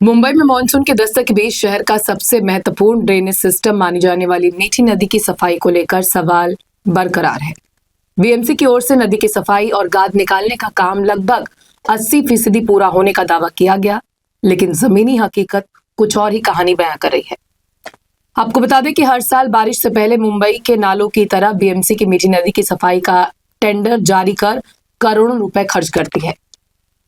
मुंबई में मानसून के दस्तक के बीच शहर का सबसे महत्वपूर्ण ड्रेनेज सिस्टम मानी जाने वाली मीठी नदी की सफाई को लेकर सवाल बरकरार है। बीएमसी की ओर से नदी की सफाई और गाद निकालने का काम लगभग 80% पूरा होने का दावा किया गया, लेकिन जमीनी हकीकत कुछ और ही कहानी बयां कर रही है। आपको बता दें कि हर साल बारिश से पहले मुंबई के नालों की तरह बीएमसी की मीठी नदी की सफाई का टेंडर जारी कर करोड़ों रुपए खर्च करती है,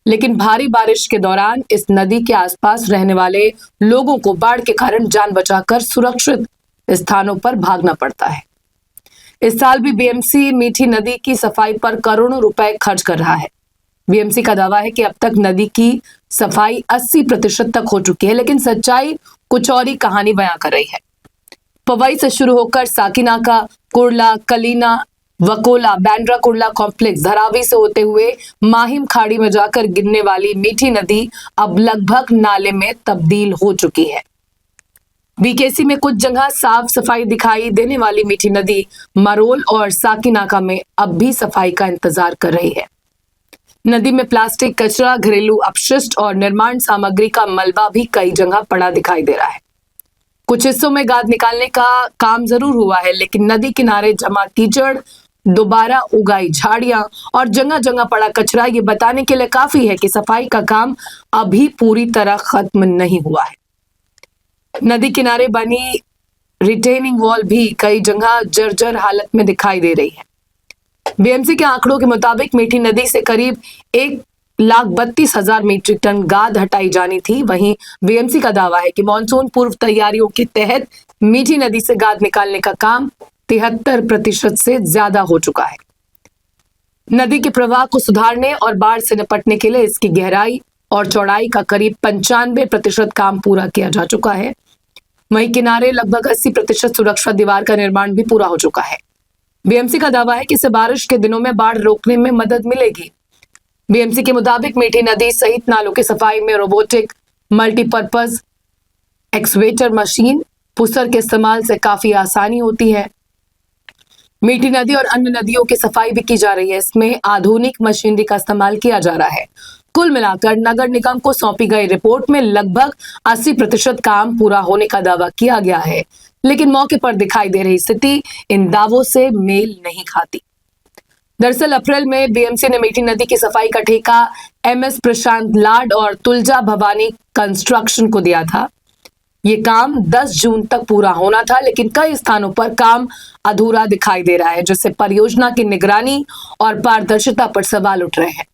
लेकिन भारी बारिश के दौरान इस नदी के आसपास रहने वाले लोगों को बाढ़ के कारण जान बचाकर सुरक्षित स्थानों पर भागना पड़ता है। इस साल भी बीएमसी मीठी नदी की सफाई पर करोड़ों रुपए खर्च कर रहा है। बीएमसी का दावा है कि अब तक नदी की सफाई 80% तक हो चुकी है, लेकिन सच्चाई कुछ और ही कहानी बयां कर रही है। पवई से शुरू होकर साकिनाका, कुर्ला, कलीना, वकोला, बैंड्रा कुर्ला कॉम्प्लेक्स, धारावी से होते हुए माहिम खाड़ी में जाकर गिरने वाली मीठी नदी अब लगभग नाले में तब्दील हो चुकी है। बीकेसी में कुछ जगह साफ सफाई दिखाई देने वाली मीठी नदी मरोल और साकिनाका में अब भी सफाई का इंतजार कर रही है। नदी में प्लास्टिक कचरा, घरेलू अपशिष्ट और निर्माण सामग्री का मलबा भी कई जगह पड़ा दिखाई दे रहा है। कुछ हिस्सों में गाद निकालने का काम जरूर हुआ है, लेकिन नदी किनारे जमा कीचड़, दोबारा उगाई झाड़ियां और जगह जगह पड़ा कचरा ये बताने के लिए काफी है कि सफाई का काम अभी पूरी तरह खत्म नहीं हुआ है। नदी किनारे बनी रिटेनिंग वॉल भी कई जगह जर्जर हालत में दिखाई दे रही है। बीएमसी के आंकड़ों के मुताबिक मीठी नदी से करीब 1,32,000 मीट्रिक टन गाद हटाई जानी थी। वहीं बीएमसी का दावा है कि मानसून पूर्व तैयारियों के तहत मीठी नदी से गाद निकालने का काम 73% से ज्यादा हो चुका है। नदी के प्रवाह को सुधारने और बाढ़ से निपटने के लिए इसकी गहराई और चौड़ाई का करीब 95% काम पूरा किया जा चुका है। वहीं किनारे लगभग 80% सुरक्षा दीवार का निर्माण भी पूरा हो चुका है। बीएमसी का दावा है कि इससे बारिश के दिनों में बाढ़ रोकने में मदद मिलेगी। बीएमसी के मुताबिक मीठी नदी सहित नालों की सफाई में रोबोटिक मल्टीपर्पज एक्सवेटर मशीन पुसर के इस्तेमाल से काफी आसानी होती है। मीठी नदी और अन्य नदियों की सफाई भी की जा रही है। इसमें आधुनिक मशीनरी का इस्तेमाल किया जा रहा है। कुल मिलाकर नगर निगम को सौंपी गई रिपोर्ट में लगभग 80% काम पूरा होने का दावा किया गया है, लेकिन मौके पर दिखाई दे रही स्थिति इन दावों से मेल नहीं खाती। दरअसल अप्रैल में बीएमसी ने मीठी नदी की सफाई का ठेका एमएस प्रशांत लाड और तुलजा भवानी कंस्ट्रक्शन को दिया था। ये काम 10 जून तक पूरा होना था, लेकिन कई स्थानों पर काम अधूरा दिखाई दे रहा है, जिससे परियोजना की निगरानी और पारदर्शिता पर सवाल उठ रहे हैं।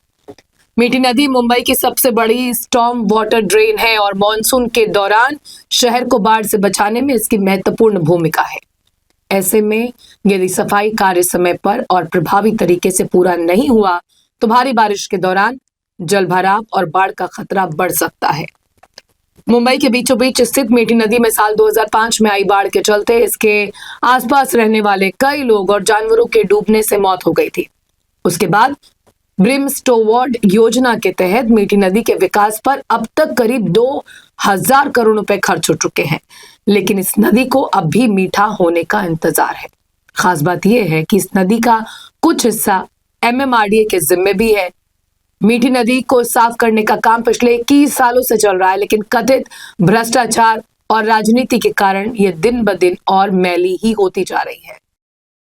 मीठी नदी मुंबई की सबसे बड़ी स्टॉर्म वाटर ड्रेन है और मॉनसून के दौरान शहर को बाढ़ से बचाने में इसकी महत्वपूर्ण भूमिका है। ऐसे में यदि सफाई कार्य समय पर और प्रभावी तरीके से पूरा नहीं हुआ तो भारी बारिश के दौरान जलभराव और बाढ़ का खतरा बढ़ सकता है। मुंबई के बीचों बीच स्थित मीठी नदी में साल 2005 में आई बाढ़ के चलते इसके आसपास रहने वाले कई लोग और जानवरों के डूबने से मौत हो गई थी। उसके बाद ब्रिमस्टोवर्ड योजना के तहत मीठी नदी के विकास पर अब तक करीब 2,000 करोड़ रुपए खर्च हो चुके हैं, लेकिन इस नदी को अब भी मीठा होने का इंतजार है। खास बात यह है कि इस नदी का कुछ हिस्सा एमएमआरडीए के जिम्मे भी है। मीठी नदी को साफ करने का काम पिछले 21 सालों से चल रहा है, लेकिन कथित भ्रष्टाचार और राजनीति के कारण यह दिन ब दिन और मैली ही होती जा रही है।